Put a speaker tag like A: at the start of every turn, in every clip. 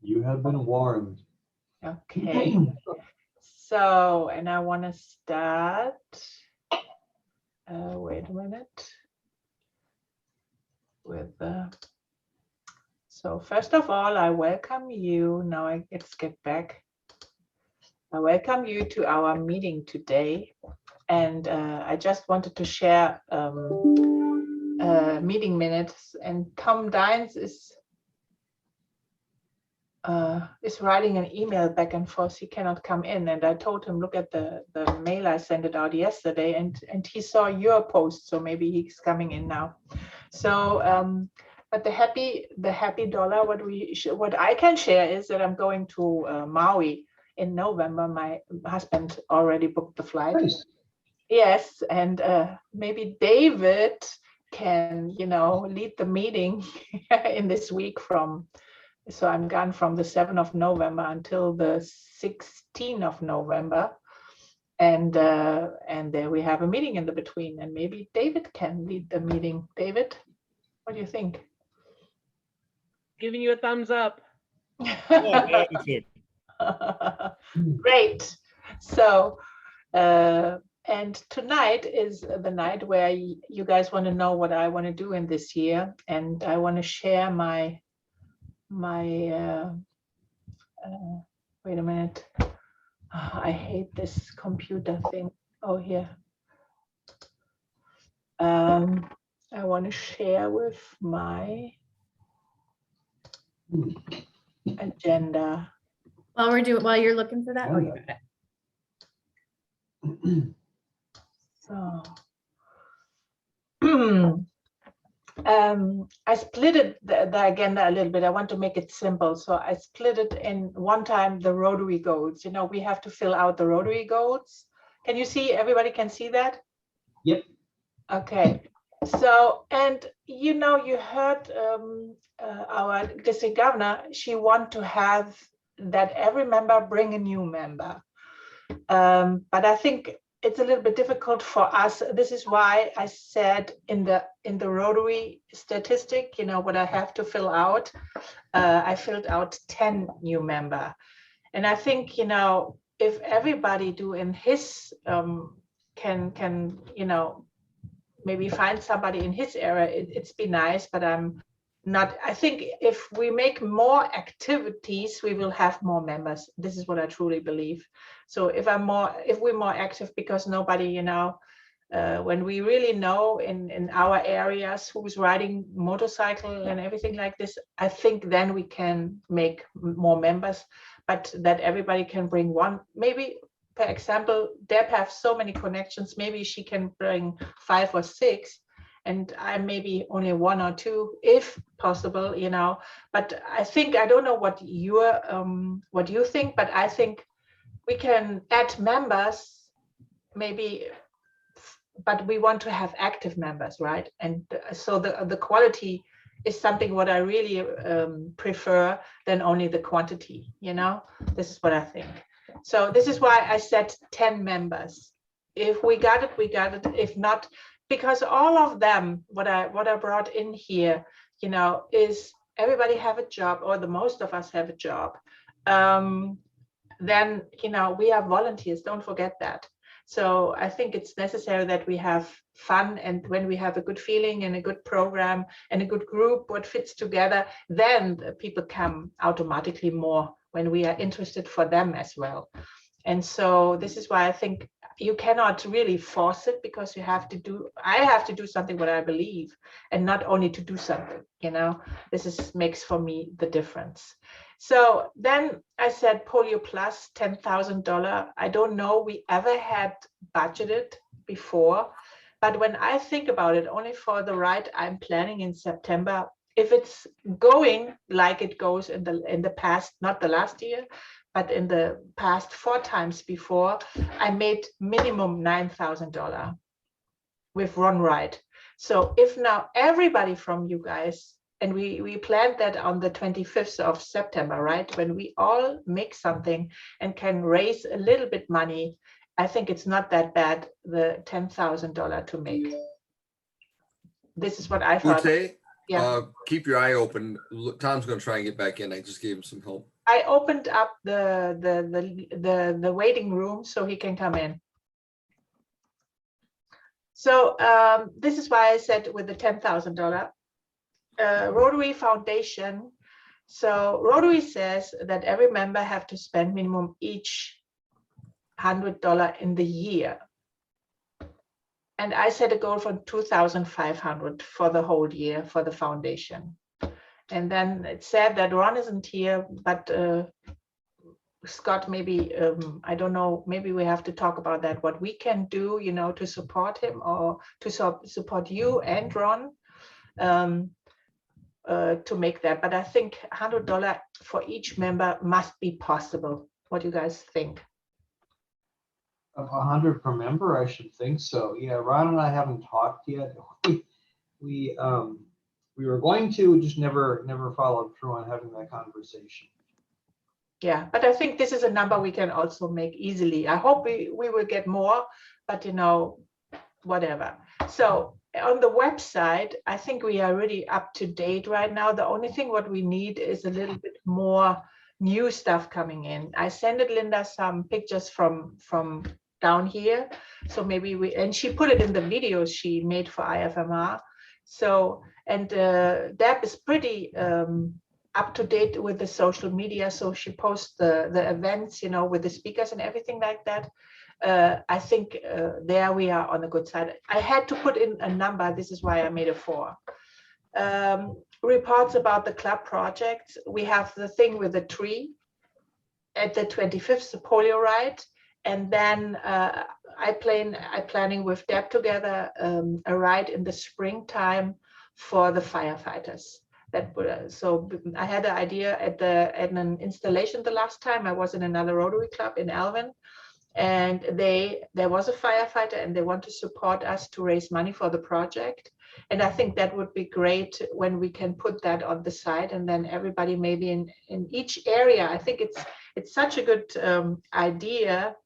A: You have been warned.
B: Okay. So, and I want to start. Wait a minute. With so first of all, I welcome you. Now let's get back. I welcome you to our meeting today, and I just wanted to share meeting minutes. And Tom Dines is writing an email back and forth. He cannot come in, and I told him, look at the mail I sent it out yesterday, and he saw your post, so maybe he's coming in now. So but the happy dollar, what I can share is that I'm going to Maui in November. My husband already booked the flight.
A: Nice.
B: Yes, and maybe David can, lead the meeting in this week so I'm gone from the 7th of November until the 16th of November. And there we have a meeting in the between, and maybe David can lead the meeting. David, what do you think?
C: Giving you a thumbs up.
B: Great. So, and tonight is the night where you guys want to know what I want to do in this year, and I want to share my wait a minute. I hate this computer thing. Oh, here. I want to share with my agenda.
D: While you're looking for that. Oh, you got it.
B: So I split it, the agenda a little bit. I want to make it simple. So I split it in one time, the Rotary goals. We have to fill out the Rotary goals. Can you see, everybody can see that?
A: Yep.
B: Okay. So, and you heard our district governor, she want to have that every member bring a new member. But I think it's a little bit difficult for us. This is why I said in the Rotary statistic, what I have to fill out. I filled out 10 new member, and I think if everybody do in his can maybe find somebody in his area, it's be nice. But I think if we make more activities, we will have more members. This is what I truly believe. So if we're more active, because nobody, when we really know in our areas who's riding motorcycle and everything like this, I think then we can make more members, but that everybody can bring one. Maybe, for example, Deb has so many connections, maybe she can bring 5 or 6. And I maybe only 1 or 2, if possible, But I think, I don't know what you think, but I think we can add members, maybe, but we want to have active members, right? And so the quality is something what I really prefer than only the quantity. This is what I think. So this is why I said 10 members. If we got it, we got it. If not, because all of them, what I brought in here, is everybody have a job, or the most of us have a job. Then, we are volunteers, don't forget that. So I think it's necessary that we have fun, and when we have a good feeling and a good program and a good group, what fits together, then the people come automatically more when we are interested for them as well. And so this is why I think you cannot really force it, because I have to do something what I believe, and not only to do something, this makes for me the difference. So then I said Polio Plus, $10,000. I don't know we ever had budgeted before, but when I think about it, only for the ride I'm planning in September, if it's going like it goes in the past, not the last year, but in the past 4 times before, I made minimum $9,000 with one ride. So if now everybody from you guys, and we planned that on the 25th of September, right? When we all make something and can raise a little bit money, I think it's not that bad, the $10,000 to make. This is what I thought.
E: Ute, Keep your eye open. Tom's gonna try and get back in. I just gave him some help.
B: I opened up the waiting room so he can come in. So this is why I said with the $10,000 Rotary Foundation. So Rotary says that every member have to spend minimum each $100 in the year. And I set a goal for 2,500 for the whole year for the foundation. And then it said that Ron isn't here, but Scott, maybe, I don't know, maybe we have to talk about that, what we can do, you know, to support him or to support you and Ron to make that. But I think $100 for each member must be possible. What do you guys think?
A: 100 per member, I should think so. Yeah, Ron and I haven't talked yet. We were going to, just never followed through on having that conversation.
B: Yeah, but I think this is a number we can also make easily. I hope we will get more, but you know, whatever. So on the website, I think we are really up to date right now. The only thing what we need is a little bit more new stuff coming in. I sent Linda some pictures from down here. So maybe and she put it in the videos she made for IFMR. So, and Deb is pretty up to date with the social media. So she posts the events, you know, with the speakers and everything like that. I think there we are on the good side. I had to put in a number. This is why I made a 4. Reports about the club projects. We have the thing with the tree at the 25th, the polio ride. And then I planning with Deb together a ride in the springtime for the firefighters. So I had an idea at an installation the last time. I was in another Rotary club in Alvin, and there was a firefighter, and they want to support us to raise money for the project. And I think that would be great when we can put that on the side, and then everybody maybe in each area. I think it's such a good idea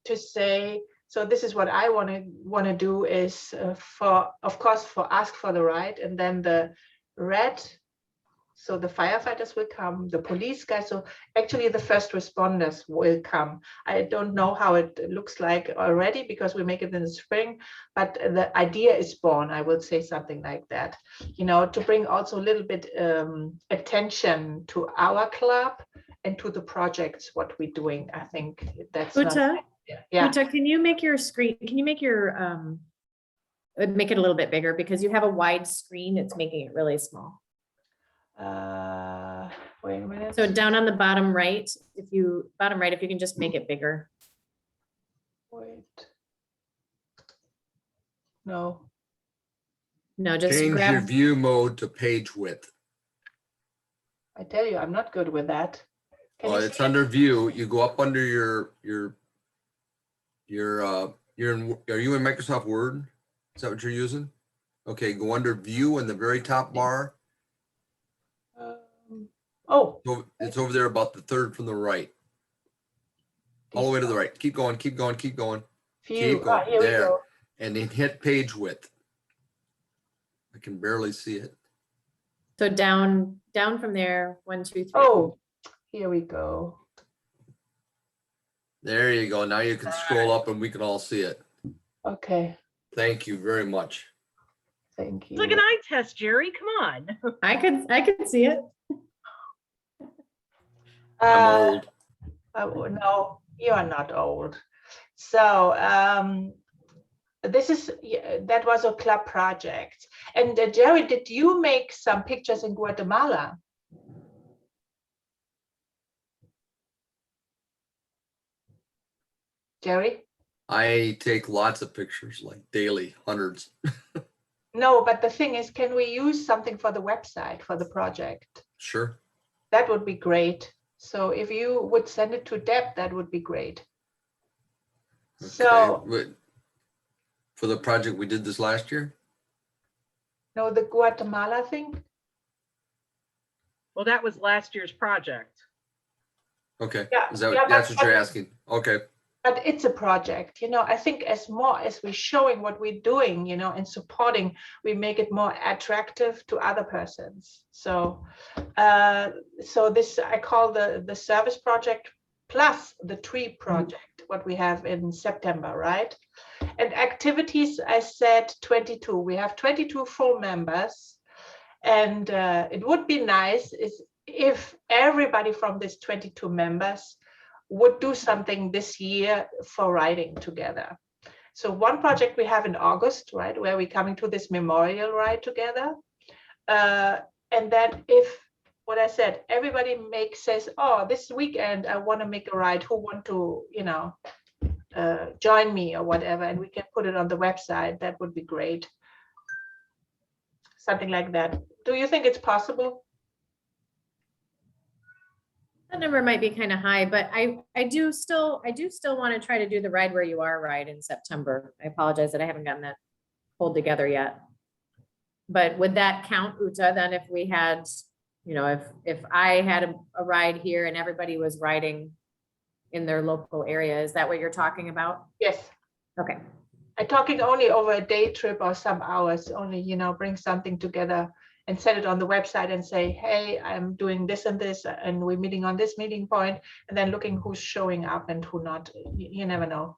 B: to say, so this is what I want to do is ask for the right, and then the red, so the firefighters will come, the police guys, so actually the first responders will come. I don't know how it looks like already because we make it in the spring, but the idea is born. I will say something like that, you know, to bring also a little bit attention to our club and to the projects what we're doing. I think that's
D: Uta,
B: yeah.
D: Uta, can you make your screen, can you make your, make it a little bit bigger because you have a wide screen, it's making it really small.
B: Wait a minute.
D: So down on the bottom right, if you can just make it bigger.
B: Wait. No.
D: No, just
E: Change your
D: grab,
E: view mode to page width.
B: I tell you, I'm not good with that. Can you
E: It's
B: see it?
E: under view. You go up under are you in Microsoft Word? Is that what you're using? Okay, go under view in the very top bar.
B: Oh,
E: So it's over there about the third from the right. All the way to the right. Keep going, keep going, keep going.
B: view.
E: Keep going.
B: Here we
E: There.
B: go.
E: And then hit page width. I can barely see it.
D: so down from there, 1, 2, 3.
B: Oh, here we go.
E: There you go. Now you can scroll up and we can all see it.
B: Okay,
E: Thank you very much.
B: thank
C: It's like
B: you.
C: an eye test, Jerry. Come on.
D: I could see it.
E: I'm old.
B: No, you are not old. So this is that was a club project. And Jerry, did you make some pictures in Guatemala? Jerry?
E: I take lots of pictures, like daily, hundreds.
B: No, but the thing is, can we use something for the website for the project?
E: Sure.
B: That would be great. So if you would send it to Deb, that would be great. So,
E: Okay. For the project we did this last year?
B: no, the Guatemala thing?
C: Well, that was last year's project.
E: Okay.
B: Yeah,
E: Is that
B: yeah,
E: that's
B: but-
E: what you're asking? Okay.
B: but it's a project, I think as more as we're showing what we're doing, and supporting, we make it more attractive to other persons. So this I call the service project plus the tree project, what we have in September, right? And activities, I said 22. We have 22 full members, and it would be nice if everybody from these 22 members would do something this year for riding together. So one project we have in August, right, where we're coming to this memorial ride together. And then if, what I said, everybody says, oh, this weekend I want to make a ride, who want to, join me or whatever, and we can put it on the website, that would be great. Something like that. Do you think it's possible?
D: That number might be kind of high, but I do still want to try to do the Ride Where You Are ride in September. I apologize that I haven't gotten that pulled together yet. But would that count, Ute, then if we had, if I had a ride here and everybody was riding in their local area, is that what you're talking about?
B: Yes.
D: Okay.
B: I'm talking only over a day trip or some hours, only, bring something together and set it on the website and say, hey, I'm doing this and this, and we're meeting on this meeting point, and then looking who's showing up and who not. You never know.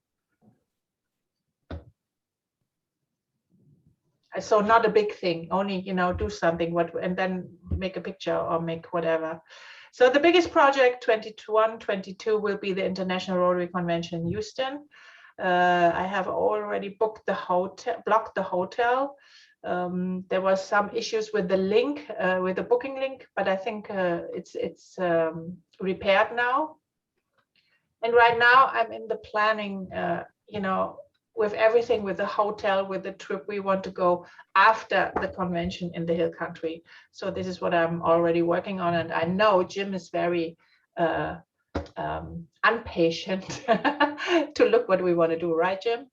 B: So not a big thing, only, do something, and then make a picture or make whatever. So the biggest project, 21, 22, will be the International Rotary Convention in Houston. I have already booked the hotel, blocked the hotel. There was some issues with the link, with the booking link, but I think it's repaired now. And right now I'm in the planning, with everything, with the hotel, with the trip we want to go after the convention in the Hill Country. So this is what I'm already working on. And I know Jim is very impatient to look what we want to do, right, Jim?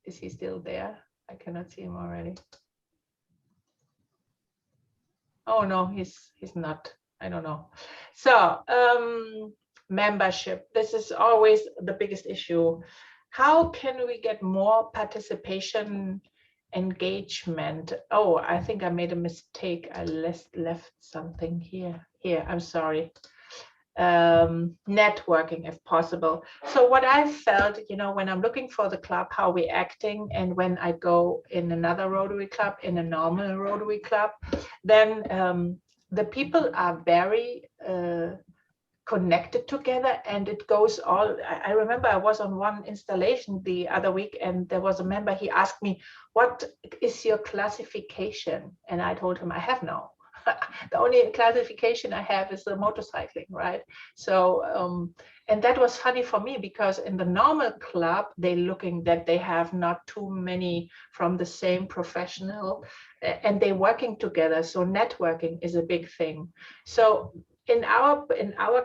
B: Is he still there? I cannot see him already. Oh no, he's not. I don't know. So membership. This is always the biggest issue. How can we get more participation, engagement? Oh, I think I made a mistake. I left something here. Here, I'm sorry. Networking if possible. So what I felt, when I'm looking for the club, how we're acting, and when I go in another Rotary club, in a normal Rotary club, then the people are very connected together, and it goes all. I remember I was on one installation the other week, and there was a member, he asked me, what is your classification? And I told him I have no. The only classification I have is the motorcycling, right? So, and that was funny for me, because in the normal club, they're looking that they have not too many from the same professional, and they're working together. So networking is a big thing. So in our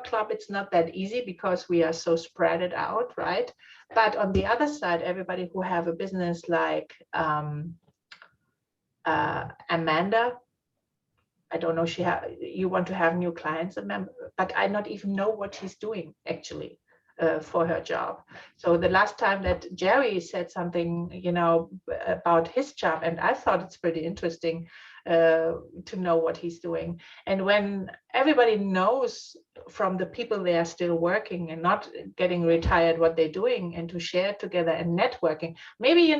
B: club, it's not that easy because we are so spread it out, right? But on the other side, everybody who have a business like Amanda, I don't know, you want to have new clients, but I not even know what she's doing actually for her job. So the last time that Jerry said something, about his job, and I thought it's pretty interesting to know what he's doing. And when everybody knows from the people they are still working and not getting retired what they're doing, and to share together and networking, maybe,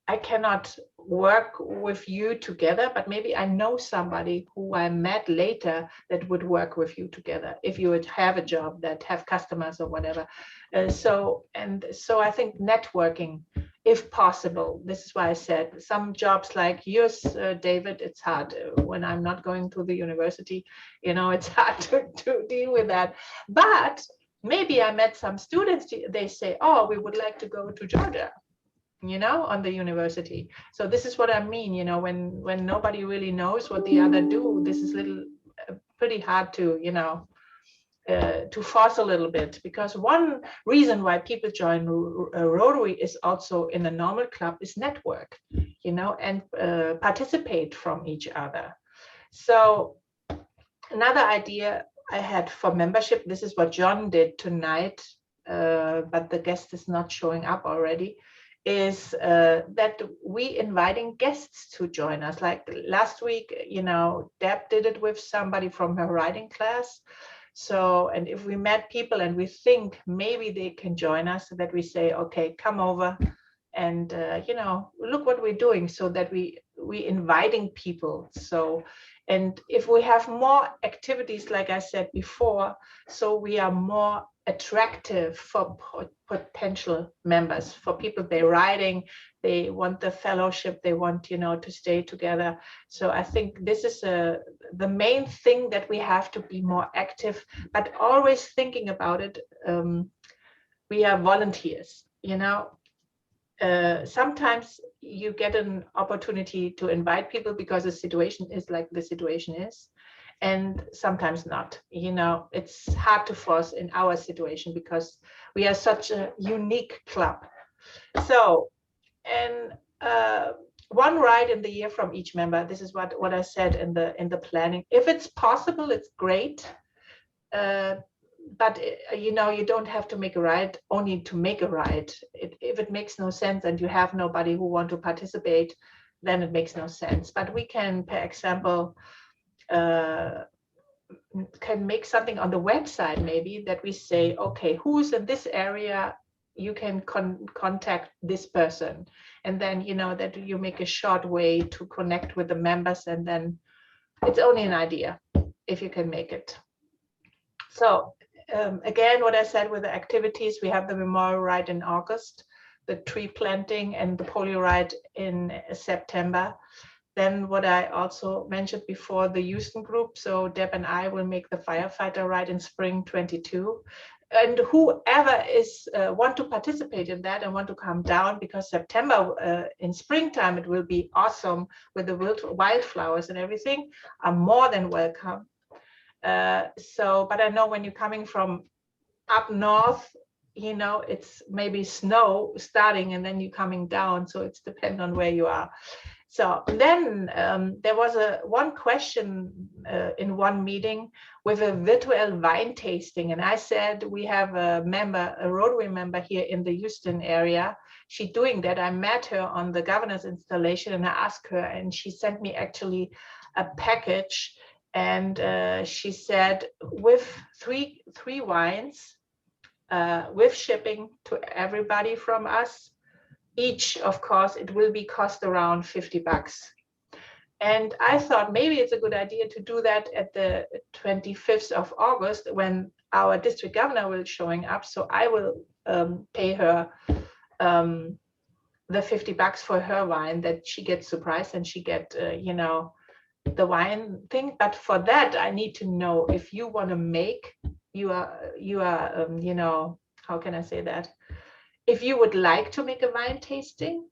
B: I cannot work with you together, but maybe I know somebody who I met later that would work with you together if you would have a job that have customers or whatever. So I think networking, if possible. This is why I said some jobs like yours, David, it's hard when I'm not going to the university. It's hard to deal with that. But maybe I met some students. They say, "Oh, we would like to go to Georgia." On the university. So this is what I mean, when nobody really knows what the other do, this is pretty hard to, to force a little bit, because one reason why people join Rotary is also in a normal club is network, and participate from each other. So another idea I had for membership, this is what John did tonight, but the guest is not showing up already, is that we inviting guests to join us. Like last week, you know, Deb did it with somebody from her writing class. So, and if we met people and we think maybe they can join us, that we say, okay, come over and, you know, look what we're doing, so that we inviting people. So, and if we have more activities, like I said before, so we are more attractive for potential members, for people they're writing, they want the fellowship, they want, you know, to stay together. So I think this is the main thing, that we have to be more active, but always thinking about it. We are volunteers, you know. Sometimes you get an opportunity to invite people because the situation is like the situation is, and sometimes not. You know, it's hard to force in our situation because we are such a unique club. So, and one ride in the year from each member. This is what I said in the planning. If it's possible, it's great. But you know, you don't have to make a ride only to make a ride. If it makes no sense and you have nobody who want to participate, then it makes no sense. But we can, per example, can make something on the website, maybe, that we say, okay, who's in this area, you can contact this person, and then, you know, that you make a short way to connect with the members, and then it's only an idea if you can make it. So again, what I said with the activities, we have the memorial ride in August, the tree planting and the polio ride in September. Then what I also mentioned before, the Houston group. So Deb and I will make the firefighter ride in spring 22. And whoever is want to participate in that and want to come down, because September in springtime, it will be awesome with the wildflowers and everything, are more than welcome. So, but I know when you're coming from up north, you know, it's maybe snow starting and then you're coming down. So it's depend on where you are. So then there was one question in one meeting with a virtual wine tasting. And I said, we have a member, a Rotary member here in the Houston area. She's doing that. I met her on the governor's installation and I asked her, and she sent me actually a package. And she said, with three wines, with shipping to everybody from us, each, of course, it will be cost around $50. And I thought maybe it's a good idea to do that at the 25th of August when our district governor will showing up. So I will pay her the $50 for her wine, that she gets surprised and she get, you know, the wine thing. But for that, I need to know if you want to make, you are you know, how can I say that? If you would like to make a wine tasting,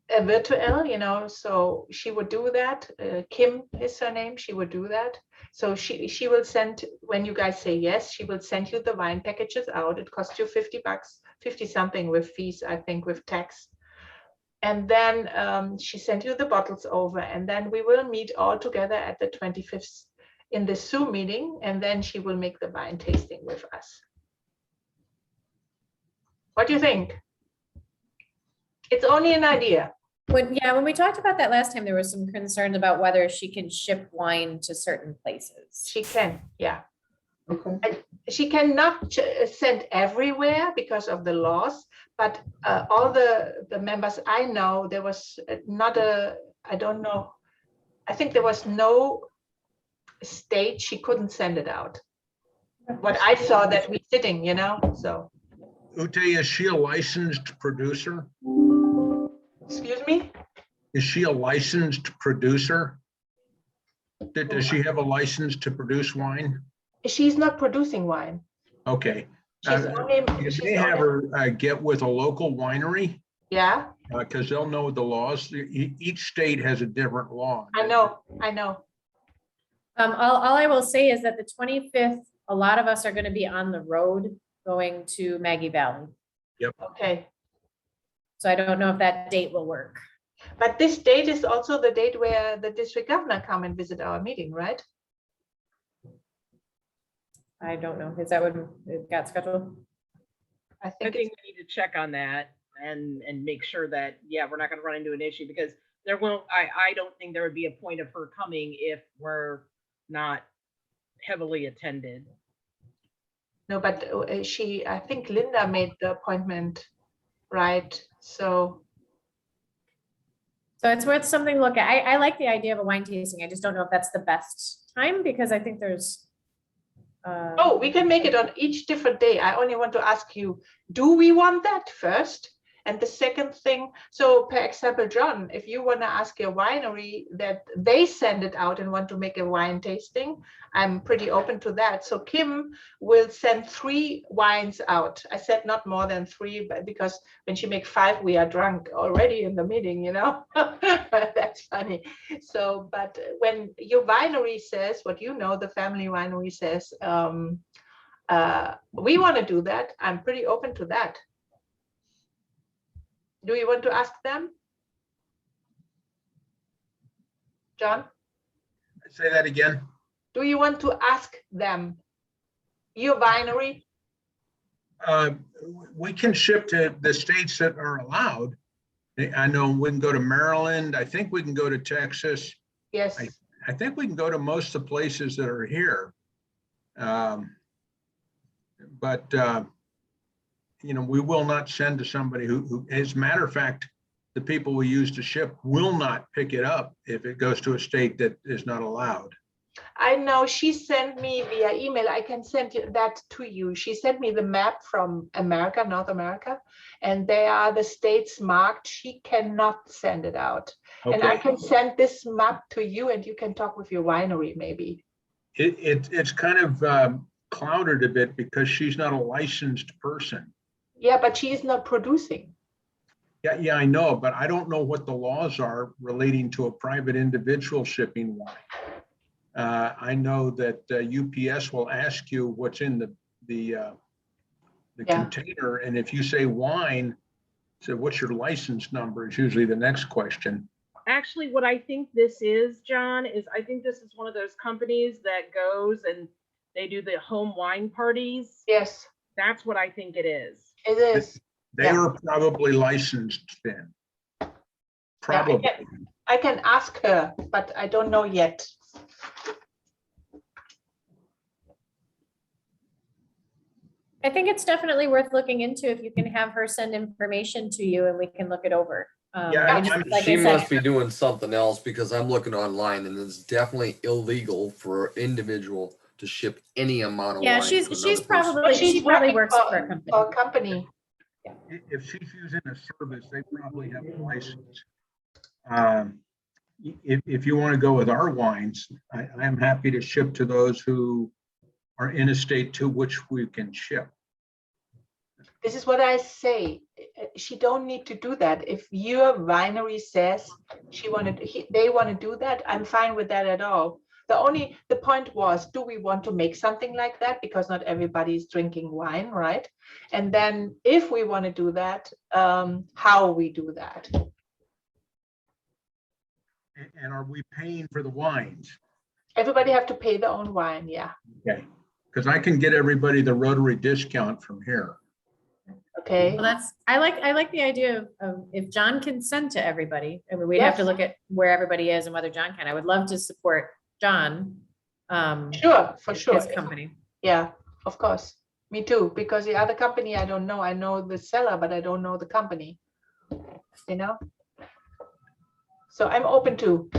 B: a virtual, you know, so she would do that. Kim is her name. She would do that. So she will send, when you guys say yes, she will send you the wine packages out. It costs you $50, 50 something with fees, I think, with tax. And then she sent you the bottles over, and then we will meet all together at the 25th in the Zoom meeting, and then she will make the wine tasting with us. What do you think? It's only an idea.
D: When we talked about that last time, there was some concern about whether she can ship wine to certain places.
B: She can, yeah.
A: Okay.
B: And she cannot send everywhere because of the laws, but all the members I know, there was not I don't know, I think there was no state she couldn't send it out. What I saw that we sitting, you know, so.
F: Ute, is she a licensed producer?
B: Excuse me?
F: Is she a licensed producer? Does she have a license to produce wine?
B: She's not producing wine.
F: Okay.
B: She's only,
F: You
B: she's
F: may have
B: only,
F: her get with a local winery
B: yeah,
F: because they'll know the laws. Each state has a different law.
B: I know.
D: All I will say is that the 25th, a lot of us are going to be on the road going to Maggie Valley.
B: Okay.
D: So I don't know if that date will work.
B: But this date is also the date where the district governor come and visit our meeting, right?
D: I don't know. Is that what it got scheduled?
B: I
C: I
B: think
C: think we need to check on that and make sure that, yeah, we're not gonna run into an issue because there won't, I don't think there would be a point of her coming if we're not heavily attended.
B: no, but I think Linda made the appointment, right? So,
D: So it's worth something to look at. I like the idea of a wine tasting. I just don't know if that's the best time because I think there's.
B: oh, we can make it on each different day. I only want to ask you, do we want that first? And the second thing, so for example, John, if you want to ask your winery that they send it out and want to make a wine tasting, I'm pretty open to that. So Kim will send 3 wines out. I said not more than 3, but because when she makes 5, we are drunk already in the meeting, you know. That's funny. So, but when your winery says what you know, the family winery says, we want to do that, I'm pretty open to that. Do you want to ask them? John,
F: Say that again.
B: do you want to ask them? Your winery?
F: We can ship to the states that are allowed. I know we can go to Maryland. I think we can go to Texas.
B: Yes.
F: I think we can go to most of the places that are here. But you know, we will not send to somebody who, as a matter of fact, the people we use to ship will not pick it up if it goes to a state that is not allowed.
B: I know she sent me via email. I can send that to you. She sent me the map from America, North America, and they are the states marked. She cannot send it out. And I
F: Okay,
B: can send this map to you and you can talk with your winery maybe.
F: it's kind of clouded a bit because she's not a licensed person.
B: Yeah, but she is not producing.
F: Yeah, I know, but I don't know what the laws are relating to a private individual shipping wine. I know that UPS will ask you what's in the container, and if you say wine, so what's your license number is usually the next question.
C: Actually, what I think this is, John, is I think this is one of those companies that goes and they do the home wine parties.
B: Yes,
C: That's what I think it is.
B: it is.
F: They
B: Yeah.
F: were probably licensed then. Probably.
B: I can ask her, but I don't know yet.
D: I think it's definitely worth looking into if you can have her send information to you and we can look it over.
F: Yeah,
D: I just-
F: I'm-
D: like I
E: She
D: said,
E: must be doing something else because I'm looking online and it's definitely illegal for an individual to ship any amount of
D: Yeah,
E: wine.
D: she's
E: to another person.
D: probably, she probably works for a company.
B: For a company.
F: If she's using a service, they probably have a license. If you want to go with our wines, I am happy to ship to those who are in a state to which we can ship.
B: This is what I say. She don't need to do that. If your winery says they want to do that, I'm fine with that at all. The point was, do we want to make something like that? Because not everybody is drinking wine, right? And then if we want to do that, how we do that.
F: And are we paying for the wines?
B: Everybody have to pay their own wine, yeah.
F: Okay, because I can get everybody the Rotary discount from here.
B: Okay,
D: Well, I like the idea of if John can send to everybody, I mean, we'd have to
B: Yes.
D: look at where everybody is and whether John can. I would love to support John.
B: sure, for sure.
D: His company.
B: Yeah, of course. Me too, because the other company, I don't know. I know the seller, but I don't know the company. You know? So I'm open to.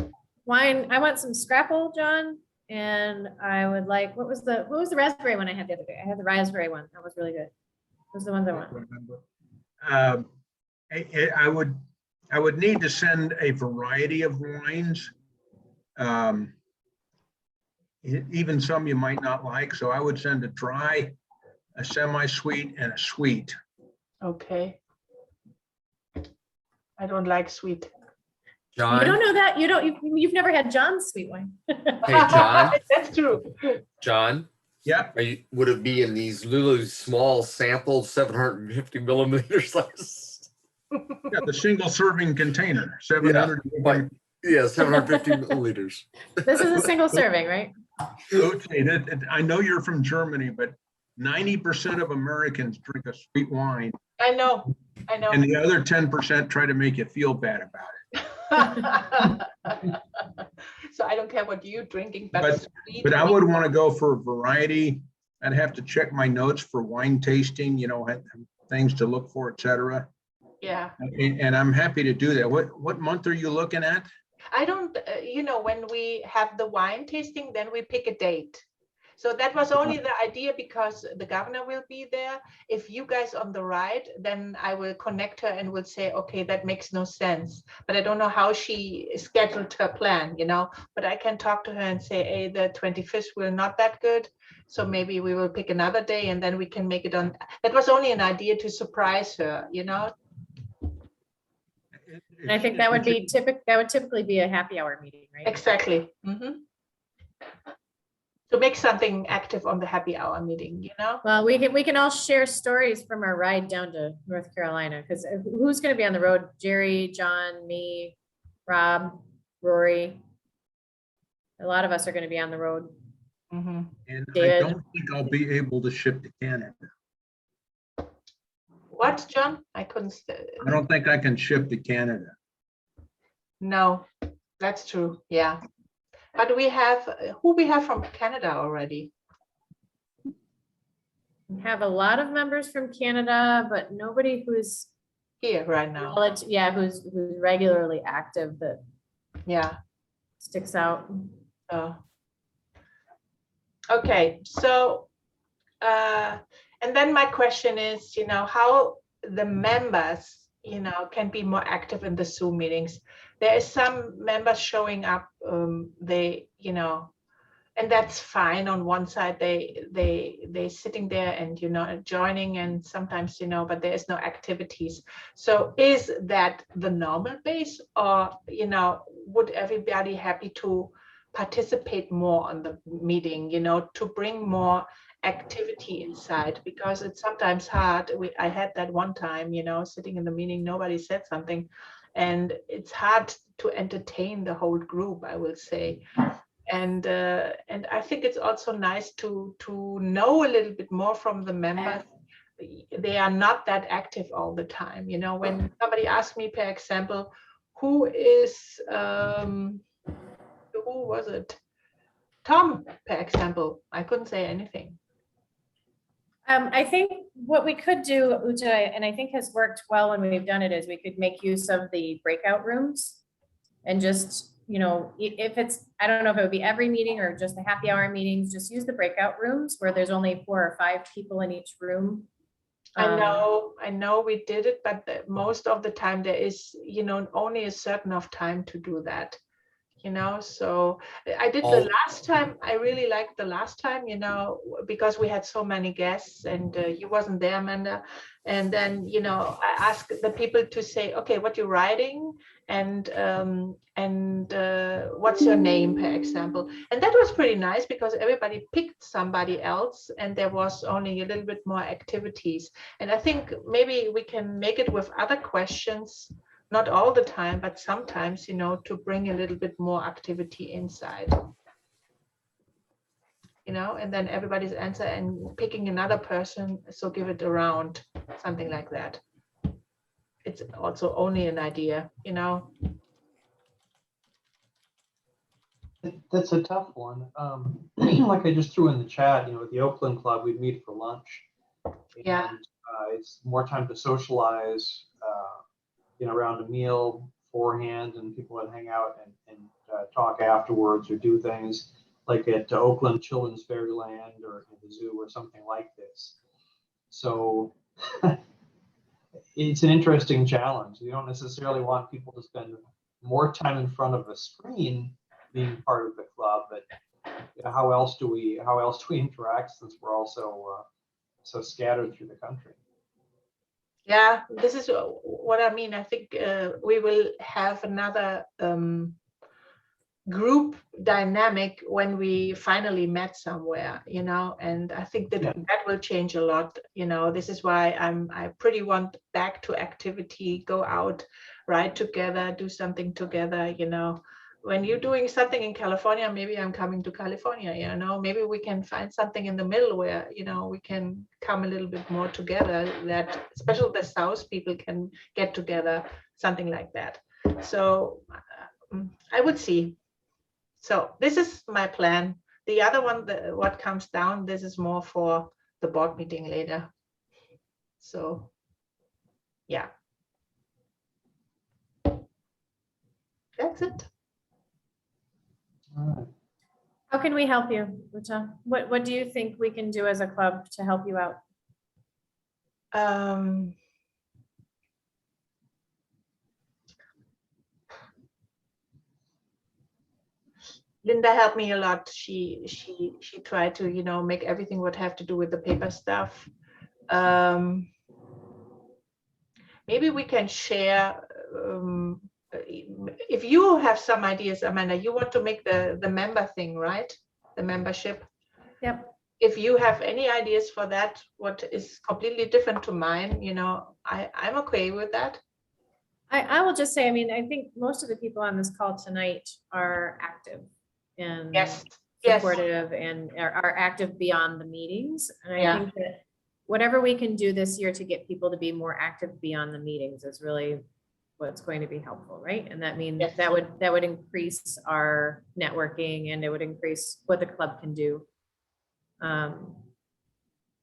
D: Wine, I want some scrapple, John, and I would like, what was the raspberry one I had the other day? I had the raspberry one. That was really good. Those are the ones I want.
F: I would need to send a variety of wines. Even some you might not like, so I would send a dry, a semi-sweet, and a sweet.
B: Okay. I don't like sweet.
D: You don't
E: John,
D: know that? You've never had John's sweet wine.
E: hey, John,
B: That's true.
E: John,
F: Yeah,
E: would it be in these Lulu small sample 750 millimeter size?
F: yeah, the single serving container, 700.
E: But yeah, 750 milliliters.
D: This is a single serving, right?
F: Okay, I know you're from Germany, but 90% of Americans drink a sweet wine,
B: I know, I know.
F: and the other 10% try to make you feel bad about it.
B: So I don't care what you're drinking,
F: But-
B: but sweet
F: But I
B: wine-
F: would want to go for a variety. I'd have to check my notes for wine tasting, things to look for, et cetera.
B: Yeah,
F: And I'm happy to do that. What month are you looking at?
B: I don't, when we have the wine tasting, then we pick a date. So that was only the idea because the governor will be there. If you guys on the right, then I will connect her and will say, okay, that makes no sense. But I don't know how she scheduled her plan, but I can talk to her and say, hey, the 25th will not that good. So maybe we will pick another day and then we can make it on. That was only an idea to surprise her,
D: And I think that would typically be a happy hour meeting, right?
B: Exactly. Mhm. To make something active on the happy hour meeting,
D: Well, we can all share stories from our ride down to North Carolina, because who's gonna be on the road? Jerry, John, me, Rob, Rory. A lot of us are gonna be on the road.
B: Mhm.
F: And I
D: David.
F: don't think I'll be able to ship to Canada.
B: What, John? I couldn't.
F: I don't think I can ship to Canada.
B: No, that's true. Yeah. But we have, who we have from Canada already?
D: We have a lot of members from Canada, but nobody who's,
B: Here right now.
D: who's regularly active that
B: Yeah.
D: sticks out.
B: So. Okay, so, and then my question is, how the members, can be more active in the Zoom meetings. There is some members showing up, and that's fine. On one side, they sitting there and, joining, and sometimes, but there is no activities. So is that the normal base, or, would everybody happy to participate more on the meeting, to bring more activity inside, because it's sometimes hard. I had that one time, sitting in the meeting, nobody said something, and it's hard to entertain the whole group, I will say. And I think it's also nice to know a little bit more from the members. They are not that active all the time. When somebody asks me, for example, who was it? Tom, for example, I couldn't say anything.
D: I think what we could do, Ute, and I think has worked well when we've done it, is we could make use of the breakout rooms and just, if it's, I don't know if it would be every meeting or just the happy hour meetings, just use the breakout rooms where there's only 4 or 5 people in each room.
B: I know we did it, but most of the time there is, only a certain of time to do that. So I did the last time. I really liked the last time, because we had so many guests, and you wasn't there, Amanda. And then, I asked the people to say, okay, what you're writing, and what's your name, for example. And that was pretty nice because everybody picked somebody else, and there was only a little bit more activities. And I think maybe we can make it with other questions. Not all the time, but sometimes, to bring a little bit more activity inside. And then everybody's answer and picking another person, so give it around, something like that. It's also only an idea,
A: That's a tough one. Like I just threw in the chat, with the Oakland Club, we'd meet for lunch.
B: Yeah.
A: And, it's more time to socialize, around a meal beforehand, and people would hang out and talk afterwards or do things like at Oakland Children's Fairyland or at the zoo or something like this. So it's an interesting challenge. You don't necessarily want people to spend more time in front of a screen being part of the club, but how else do we interact since we're also so scattered through the country?
B: Yeah, this is what I mean. I think we will have another group dynamic when we finally met somewhere, and I think that that will change a lot. This is why I pretty want back to activity, go out, ride together, do something together, when you're doing something in California, maybe I'm coming to California, you know, maybe we can find something in the middle where, you know, we can come a little bit more together, that especially the South people can get together, something like that. So I would see. So this is my plan. The other one, what comes down, this is more for the board meeting later. So, yeah. That's it.
A: All right.
D: How can we help you, Ute? What do you think we can do as a club to help you out?
B: Linda helped me a lot. She tried to, you know, make everything what have to do with the paper stuff. Maybe we can share. If you have some ideas, Amanda, you want to make the member thing, right? The membership.
D: Yep.
B: If you have any ideas for that, what is completely different to mine, you know, I'm okay with that.
D: I will just say, I mean, I think most of the people on this call tonight are active and
B: Yes.
D: supportive and are active beyond the meetings. And I
B: Yeah.
D: think that whatever we can do this year to get people to be more active beyond the meetings is really what's going to be helpful, right? And that means
B: Yes.
D: that would increase our networking and it would increase what the club can do.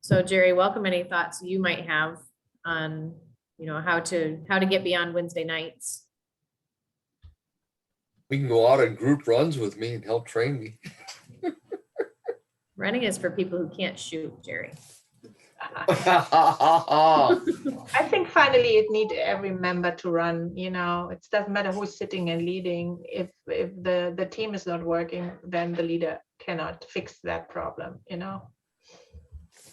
D: So Jerry, welcome any thoughts you might have on, you know, how to get beyond Wednesday nights.
E: We can go out on group runs with me and help train me.
D: Running is for people who can't shoot, Jerry.
B: I think finally it needs every member to run, you know, it doesn't matter who's sitting and leading. If the team is not working, then the leader cannot fix that problem, you know.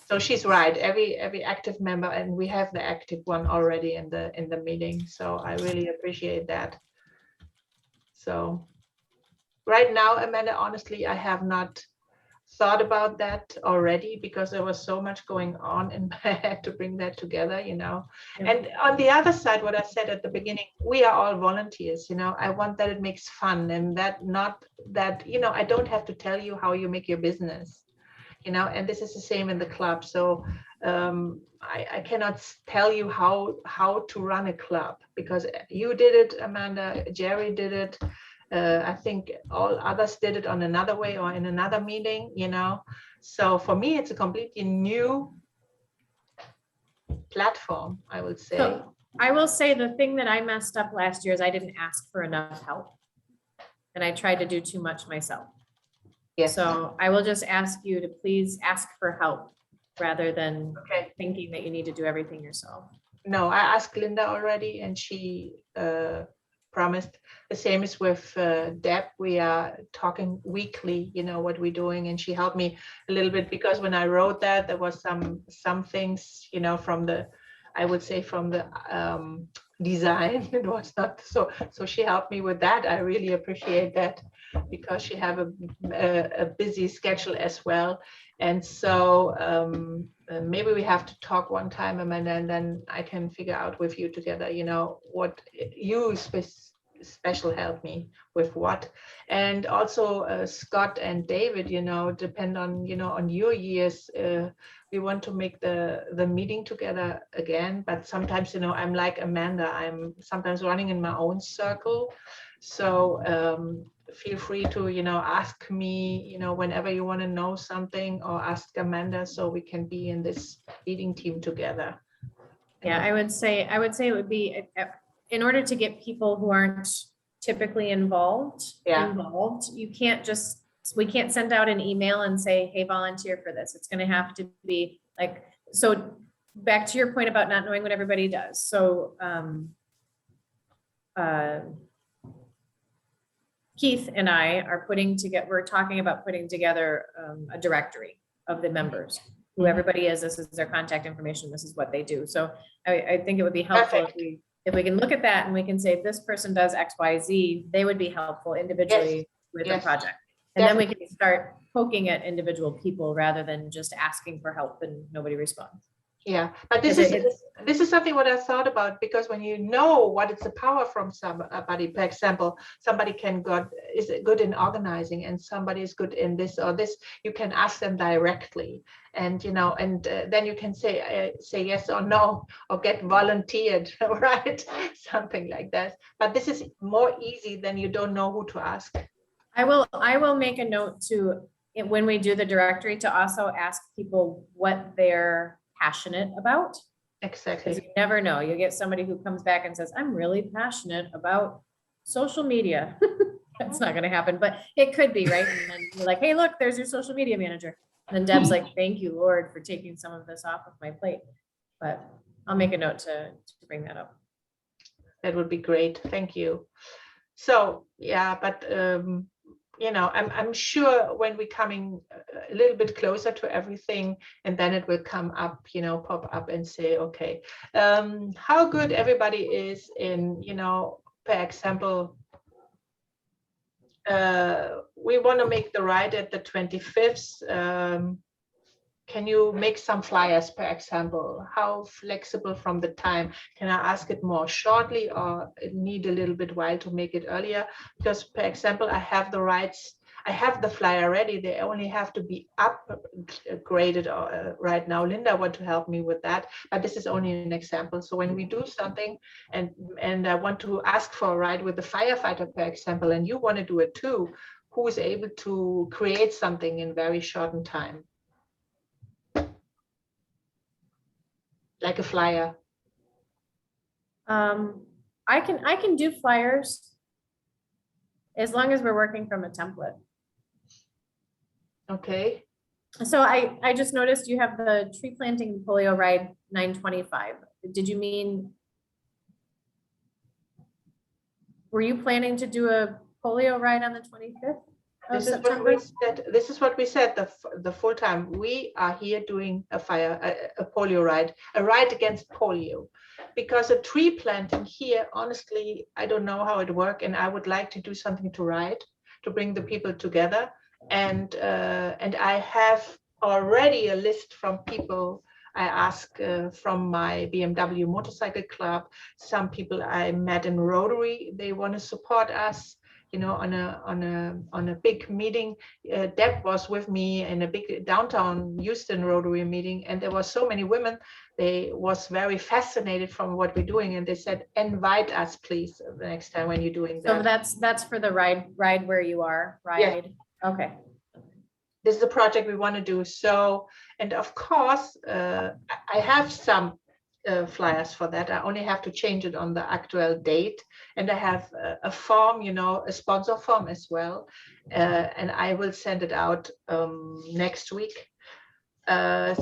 B: So she's right, every active member, and we have the active one already in the meeting. So I really appreciate that. So right now, Amanda, honestly, I have not thought about that already because there was so much going on in my head to bring that together, you know.
D: Yep.
B: And on the other side, what I said at the beginning, we are all volunteers, you know. I want that it makes fun and that not that, you know, I don't have to tell you how you make your business, you know, and this is the same in the club. So I cannot tell you how to run a club because you did it, Amanda, Jerry did it. I think all others did it on another way or in another meeting, you know. So for me, it's a completely new platform, I would say.
D: So I will say the thing that I messed up last year is I didn't ask for enough help. And I tried to do too much myself.
B: Yes.
D: So I will just ask you to please ask for help rather than
B: Okay.
D: thinking that you need to do everything yourself.
B: No, I asked Linda already and she promised. The same is with Deb. We are talking weekly, you know, what we're doing, and she helped me a little bit because when I wrote that, there was some things, you know, from the, I would say from the design. It was not so she helped me with that. I really appreciate that because she have a busy schedule as well. And so maybe we have to talk one time, Amanda, and then I can figure out with you together, you know, what you special help me with what. And also Scott and David, you know, depend on, you know, on your years. We want to make the meeting together again, but sometimes, you know, I'm like Amanda, I'm sometimes running in my own circle. So feel free to, you know, ask me, you know, whenever you want to know something, or ask Amanda so we can be in this leading team together.
D: Yeah, I would say it would be, in order to get people who aren't typically involved, you can't just, we can't send out an email and say, hey, volunteer for this. It's going to have to be like, so back to your point about not knowing what everybody does. So Keith and I are we're talking about putting together a directory of the members, who everybody is, this is their contact information, this is what they do. So I think it would be helpful if we can look at that and we can say, if this person does X, Y, Z, they would be helpful individually with the project. And then we can start poking at individual people rather than just asking for help and nobody responds.
B: Yeah, but this
D: Is
B: is
D: it-
B: this is something what I thought about, because when you know what is the power from somebody, for example, somebody is good in organizing and somebody is good in this or this, you can ask them directly, and then you can say yes or no, or get volunteered, right? Something like that. But this is more easy than you don't know who to ask.
D: I will make a note to, when we do the directory, to also ask people what they're passionate about. Because
B: Exactly.
D: you never know. You get somebody who comes back and says, I'm really passionate about social media. That's not gonna happen, but it could be, right? And then you're like, hey, look, there's your social media manager. And then Deb's like, thank you, Lord, for taking some of this off of my plate. But I'll make a note to bring that up.
B: That would be great. Thank you. So, yeah, but I'm sure when we're coming a little bit closer to everything, and then it will come up, pop up and say, okay, how good everybody is in, for example, we want to make the ride at the 25th. Can you make some flyers, per example? How flexible from the time? Can I ask it more shortly, or need a little bit while to make it earlier? Because, per example, I have the rights, I have the flyer ready. They only have to be upgraded right now. Linda want to help me with that, but this is only an example. So when we do something and I want to ask for a ride with the firefighter, per example, and you want to do it too, who is able to create something in very shortened time? Like a flyer.
D: I can do flyers as long as we're working from a template.
B: Okay.
D: So I just noticed you have the tree planting polio ride 925. Did you mean, were you planning to do a polio ride on the 25th?
B: This is what we said. This is what we said. The full time we are here doing a polio ride, a ride against polio, because a tree planting here, honestly, I don't know how it works, and I would like to do something to ride, to bring the people together, and I have already a list from people. I ask from my BMW motorcycle club. Some people I met in Rotary, they want to support us. On a big meeting. Deb was with me in a big downtown Houston Rotary meeting, and there were so many women. They was very fascinated from what we're doing, and they said, invite us, please, the next time when you're doing that.
D: So that's for the ride where you are, ride. Yeah. Okay.
B: This is a project we want to do. So, and of course, I have some flyers for that. I only have to change it on the actual date, and I have a form, a sponsor form as well, and I will send it out next week. But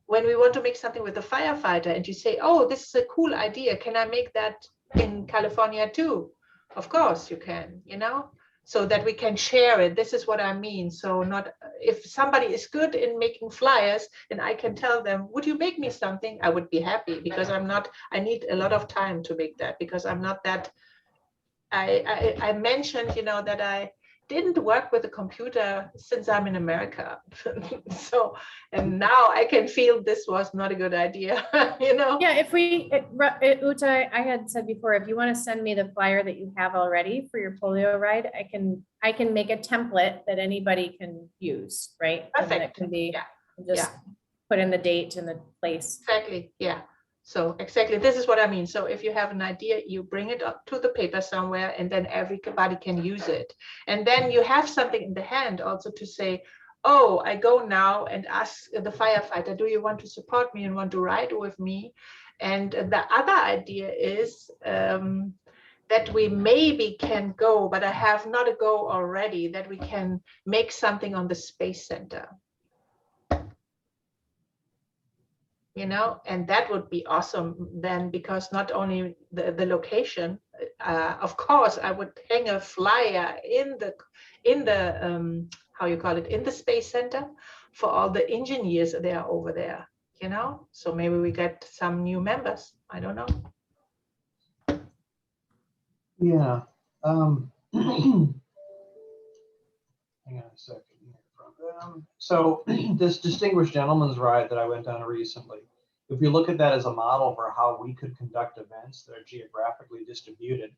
B: when we want to make something with a firefighter, and you say, oh, this is a cool idea, can I make that in California too? Of course you can, so that we can share it. This is what I mean. So not, if somebody is good in making flyers and I can tell them, would you make me something? I would be happy, because I need a lot of time to make that, because I'm not that, I mentioned, that I didn't work with a computer since I'm in America. So, and now I can feel this was not a good idea,
D: Yeah, if Ute, I had said before, if you want to send me the flyer that you have already for your polio ride, I can make a template that anybody can use, right?
B: Perfect.
D: And it can be
B: Yeah.
D: just put in the date and the place.
B: Exactly. Yeah. So exactly, this is what I mean. So if you have an idea, you bring it up to the paper somewhere, and then everybody can use it. And then you have something in the hand also to say, oh, I go now and ask the firefighter, do you want to support me and want to ride with me? And the other idea is that we maybe can go, but I have not a go already, that we can make something on the Space Center. And that would be awesome then, because not only the location, of course, I would hang a flyer in the how you call it, in the Space Center, for all the engineers that are over there, so maybe we get some new members. I don't know.
A: Yeah. Hang on a second here from So this distinguished gentleman's ride that I went on recently, if we look at that as a model for how we could conduct events that are geographically distributed,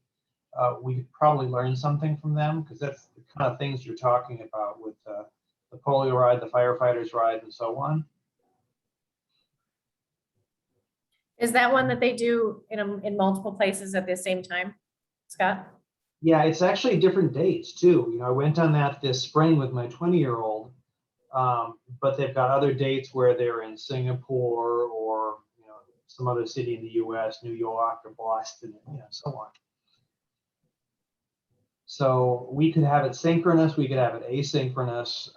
A: we could probably learn something from them, because that's the kind of things you're talking about with the polio ride, the firefighters ride, and so on.
D: Is that one that they do in multiple places at the same time, Scott?
A: Yeah, it's actually different dates too. I went on that this spring with my 20-year-old, but they've got other dates where they're in Singapore or some other city in the U.S., New York or Boston, and so on. So we could have it synchronous, we could have it asynchronous.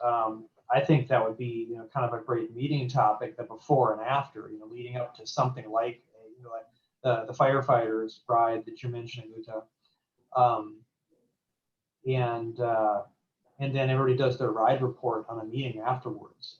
A: I think that would be kind of a great meeting topic, the before and after, leading up to something like like the firefighters ride that you're mentioning, Ute. And then everybody does their ride report on a meeting afterwards.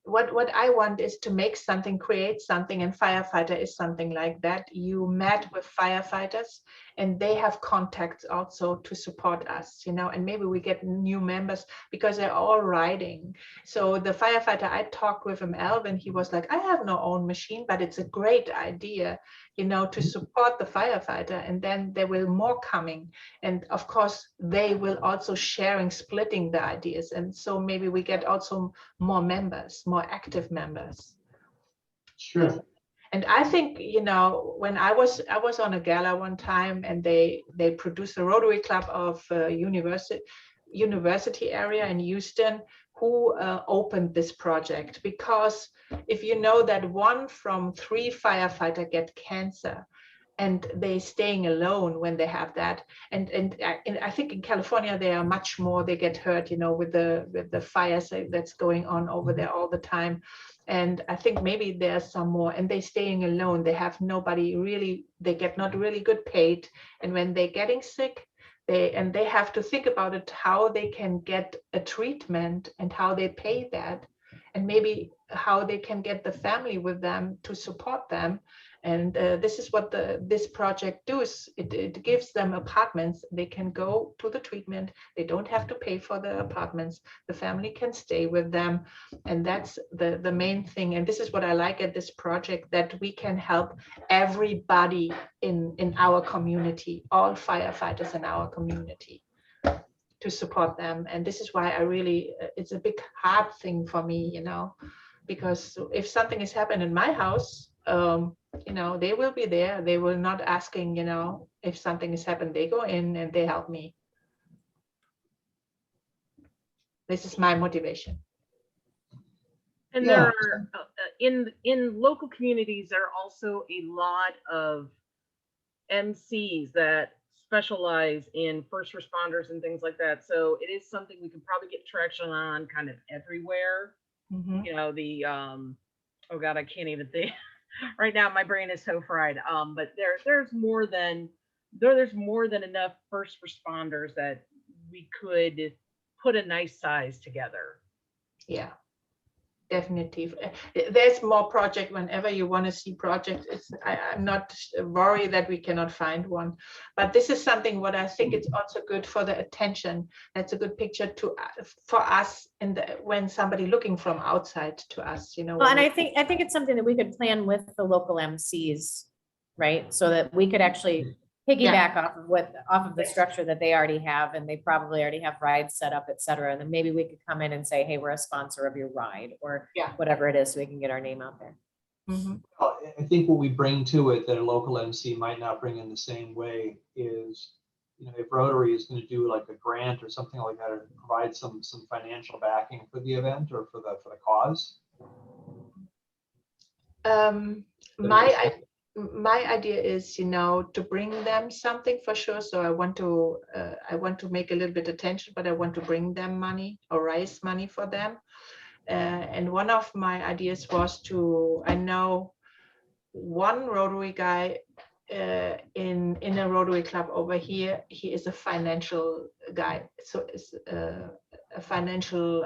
B: What I want is to make something, create something, and firefighter is something like that. You met with firefighters and they have contacts also to support us, and maybe we get new members because they're all riding. So the firefighter, I talked with him, Alvin, he was like, I have no own machine, but it's a great idea, to support the firefighter, and then there will more coming. And of course, they will also splitting the ideas. And so maybe we get also more members, more active members.
A: Sure.
B: And I think, when I was on a gala one time, and they produced a Rotary Club of university area in Houston, who opened this project, because if you know that 1 from 3 firefighters get cancer, and they staying alone when they have that, and I think in California they are much more, they get hurt, with the fires that's going on over there all the time. And I think maybe there's some more, and they staying alone, they have nobody really, they get not really good paid, and when they're getting sick, they have to think about it, how they can get a treatment and how they pay that, and maybe how they can get the family with them to support them. And this is what this project does. It gives them apartments. They can go to the treatment. They don't have to pay for the apartments. The family can stay with them. And that's the main thing. And this is what I like at this project, that we can help everybody in our community, all firefighters in our community, to support them. And this is why I really, it's a big hard thing for me, because if something has happened in my house, they will be there. They will not asking, if something has happened, they go in and they help me. This is my motivation.
C: And
A: Yeah.
C: there are, in local communities, there are also a lot of MCs that specialize in first responders and things like that. So it is something we could probably get traction on kind of everywhere.
B: Mm-hmm.
C: Oh God, I can't even think. Right now, my brain is so fried. But there's more than enough first responders that we could put a nice size together.
B: Yeah, definitely. There's more project whenever you want to see projects. I'm not worried that we cannot find one, but this is something what I think it's also good for the attention. That's a good picture for us, when somebody looking from outside to us,
D: Well, and I think it's something that we could plan with the local MCs, right? So that we could actually piggyback off of the structure that they already have, and they probably already have rides set up, et cetera. And then maybe we could come in and say, hey, we're a sponsor of your ride, or whatever it is, so we can get our name out there.
B: Mm-hmm.
A: Well, I think what we bring to it that a local MC might not bring in the same way is, if Rotary is going to do like a grant or something like that, or provide some financial backing for the event or for the cause.
B: My idea is, to bring them something for sure. So I want to make a little bit attention, but I want to bring them money or raise money for them. And one of my ideas was I know one Rotary guy in a Rotary club over here. He is a financial guy, so it's a financial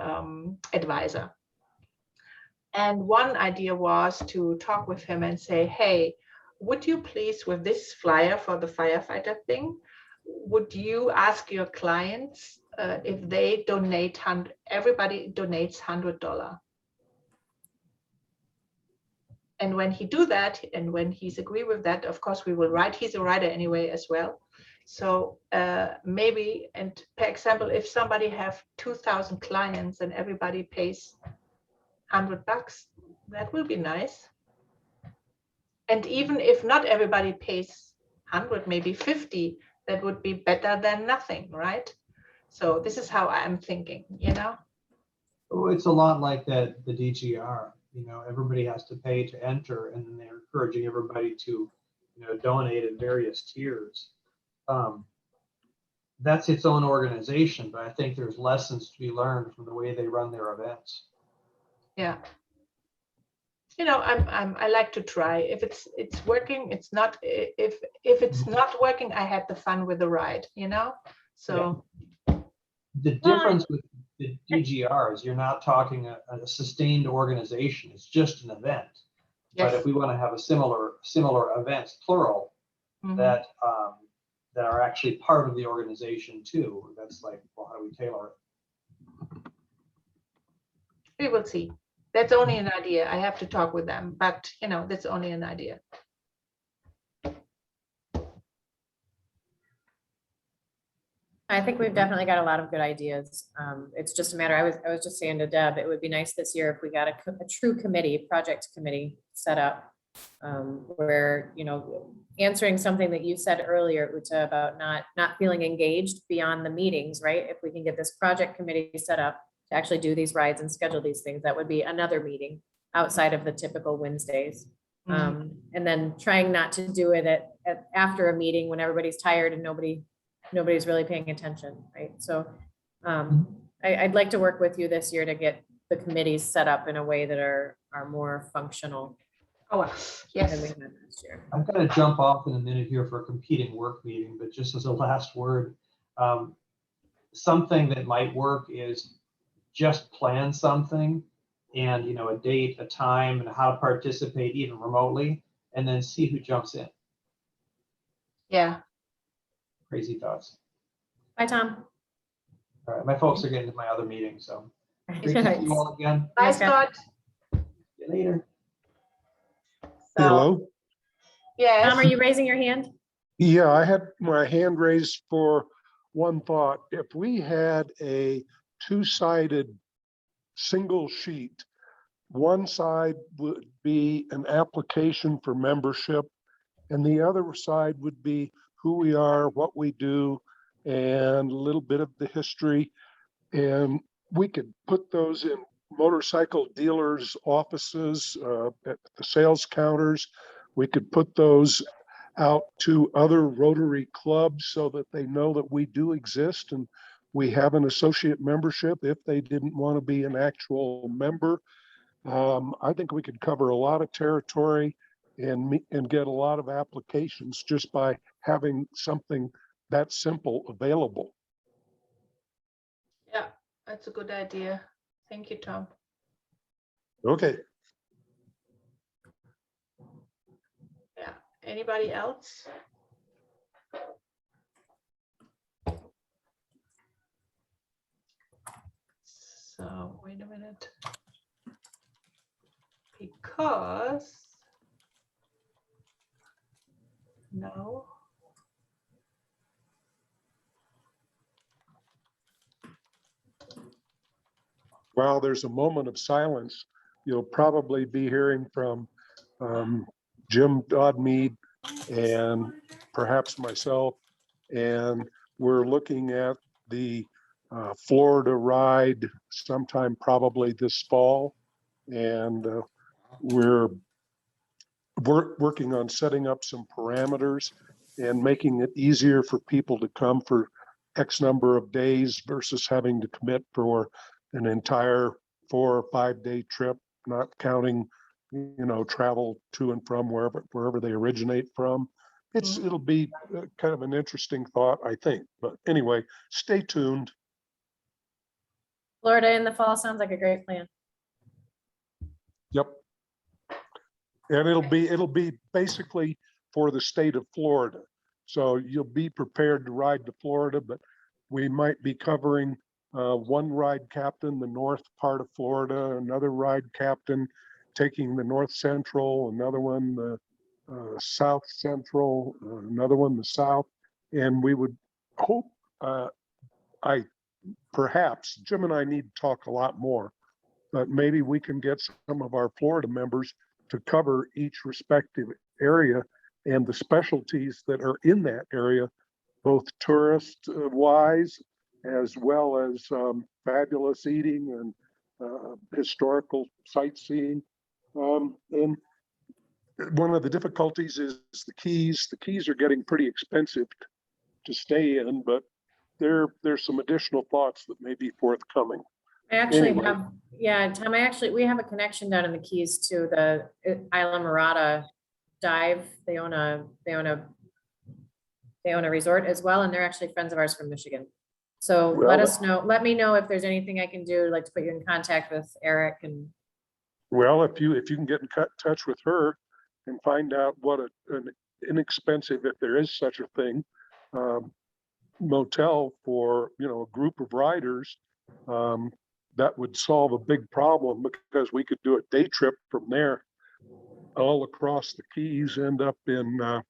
B: advisor. And one idea was to talk with him and say, hey, would you please, with this flyer for the firefighter thing, would you ask your clients if they donate everybody donates $100. And when he do that, and when he's agree with that, of course we will write. He's a writer anyway as well. So maybe, and for example, if somebody have 2,000 clients and everybody pays $100, that will be nice. And even if not everybody pays 100, maybe 50, that would be better than nothing, right? So this is how I'm thinking, you know?
A: Oh, it's a lot like that, the DGR, you know, everybody has to pay to enter, and then they're encouraging everybody to, you know, donate at various tiers. That's its own organization, but I think there's lessons to be learned from the way they run their events.
B: Yeah. You know, I like to try. If it's working, it's not. If it's not working, I had the fun with the ride, you know. So
A: the difference with the DGR is you're not talking a sustained organization. It's just an event.
B: yes.
A: But if we want to have a similar events, plural,
B: Mhm.
A: that are actually part of the organization too, that's like, well, how do we tailor it?
B: We will see. That's only an idea. I have to talk with them, but you know, that's only an idea.
D: I think we've definitely got a lot of good ideas. It's just a matter, I was just saying to Deb, it would be nice this year if we got a true committee, project committee set up, where, you know, answering something that you said earlier, Ute, about not feeling engaged beyond the meetings, right? If we can get this project committee set up to actually do these rides and schedule these things, that would be another meeting outside of the typical Wednesdays. And then trying not to do it at after a meeting when everybody's tired and nobody's really paying attention, right? So I'd like to work with you this year to get the committees set up in a way that are more functional
B: Oh,
D: than we
B: yes.
D: had last year.
A: I'm going to jump off in a minute here for a competing work meeting, but just as a last word, something that might work is just plan something, and, you know, a date, a time, and how to participate even remotely, and then see who jumps in.
B: Yeah.
A: Crazy thoughts.
D: Bye, Tom.
A: All right, my folks are getting to my other meeting, so great
D: Good
A: to see you all again.
B: Bye,
D: Yes,
B: Scott.
A: See you later.
B: So,
F: Hello?
B: yes.
D: Tom, are you raising your hand?
G: Yeah, I had my hand raised for one thought. If we had a two-sided single sheet, one side would be an application for membership, and the other side would be who we are, what we do, and a little bit of the history. And we could put those in motorcycle dealers' offices, at the sales counters. We could put those out to other Rotary clubs so that they know that we do exist and we have an associate membership if they didn't want to be an actual member. I think we could cover a lot of territory and get a lot of applications just by having something that simple available.
B: Yeah, that's a good idea. Thank you, Tom.
G: Okay.
B: Yeah. Anybody else? So wait a minute. Because no.
G: While there's a moment of silence, you'll probably be hearing from Jim Dodmead and perhaps myself. And we're looking at the Florida ride sometime probably this fall. And we're working on setting up some parameters and making it easier for people to come for X number of days versus having to commit for an entire 4 or 5 day trip, not counting, you know, travel to and from wherever they originate from. It'll be kind of an interesting thought, I think. But anyway, stay tuned.
D: Florida in the fall sounds like a great plan.
G: Yep. And it'll be basically for the state of Florida. So you'll be prepared to ride to Florida, but we might be covering one ride captain, the north part of Florida, another ride captain taking the north central, another one the south central, another one the south. And we would hope, perhaps Jim and I need to talk a lot more, but maybe we can get some of our Florida members to cover each respective area and the specialties that are in that area, both tourist wise, as well as fabulous eating and historical sightseeing. And one of the difficulties is the Keys. The Keys are getting pretty expensive to stay in, but there's some additional thoughts that may be forthcoming.
D: I actually
G: Anyway.
D: have, yeah, Tom, we have a connection down in the Keys to the Isla Mirada dive. They own a resort as well, and they're actually friends of ours from Michigan. So let me know if there's anything I can do, like to put you in contact with Eric and.
G: Well, if you can get in touch with her and find out what an inexpensive, if there is such a thing, motel for, a group of riders, that would solve a big problem, because we could do a day trip from there all across the Keys, end up in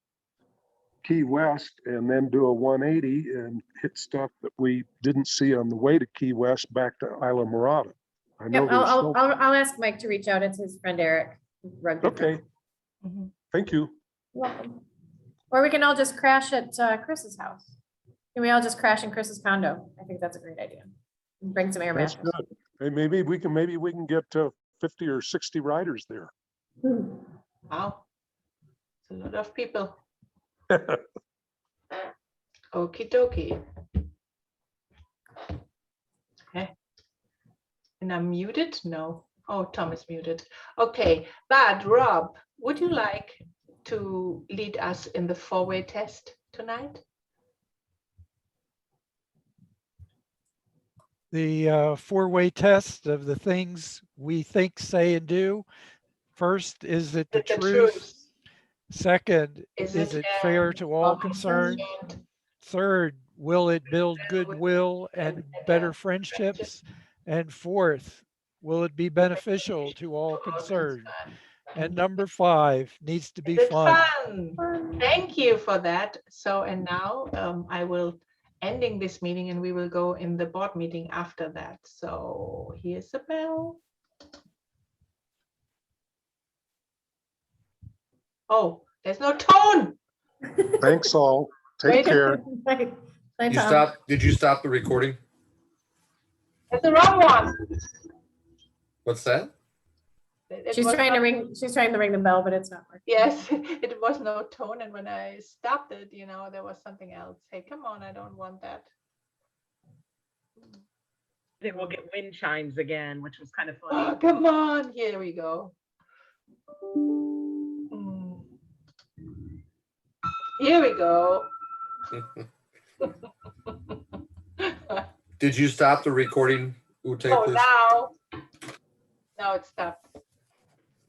G: Key West, and then do a 180 and hit stuff that we didn't see on the way to Key West back to Isla Mirada. I know
D: Yep,
G: there's still.
D: I'll ask Mike to reach out. It's his friend Eric. Rugby
G: Okay,
D: friend. Mhm.
G: thank you.
D: You're welcome. Or we can all just crash at Chris's house. Can we all just crash in Chris's condo? I think that's a great idea. Bring some air
G: That's
D: mattress.
G: good. And maybe we can get 50 or 60 riders there.
B: Wow. It's a lot of people. Okie dokie. Okay. And I'm muted? No. Oh, Tom is muted. Okay, but Rob, would you like to lead us in the four-way test tonight?
H: The four-way test of the things we think, say, and do. First, is it the truth? Second, is it fair to all concerned? Third, will it build goodwill and better friendships? And fourth, will it be beneficial to all concerned? And number 5, needs to be
B: Is it
H: fun.
B: fun? Thank you for that. So, and now I will ending this meeting, and we will go in the board meeting after that. So here's the bell. Oh, there's no tone.
G: Thanks all. Take
B: Wait a
G: care.
D: Bye,
E: You
D: Tom.
E: did you stop the recording?
B: That's the wrong one.
E: What's that?
D: She's trying to ring the bell, but it's not working.
B: Yes, it was no tone, and when I stopped it, there was something else. Hey, come on, I don't want that.
C: Then we'll get wind chimes again, which was kind of
B: Oh,
C: funny.
B: come on, here we go. Mm. Here we go.
E: Did you stop the recording, Ute,
B: Oh,
E: please?
B: now it stopped.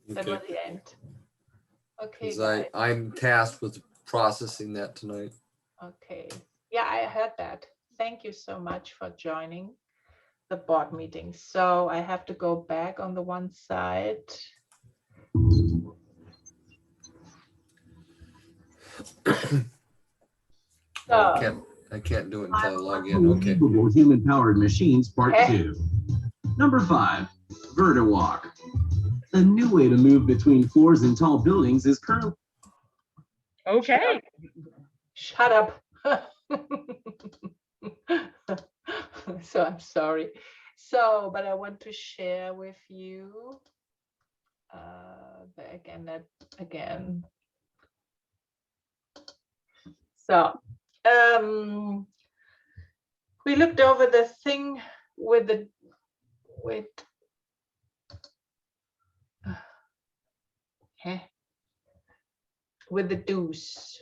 B: That
E: Okay.
B: was the end. Okay,
E: 'Cause
B: guys.
E: I'm tasked with processing that tonight.
B: Okay. Yeah, I heard that. Thank you so much for joining the board meeting. So I have to go back on the one side.
E: I can't do it until I log in. Okay.
I: Unbelievable human-powered machines, part
B: Okay.
I: 2. Number 5, VertiWalk. A new way to move between floors in tall buildings is currently.
C: Okay.
B: Shut up. So I'm sorry. So, but I want to share with you again. So, we looked over the thing with the do's.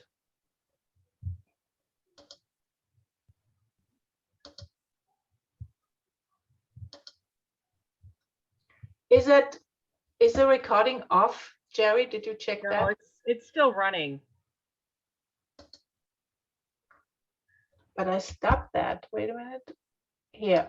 B: Is the recording off? Jerry, did you check
C: No,
B: that?
C: it's still running.
B: but I stopped that. Wait a minute. Here.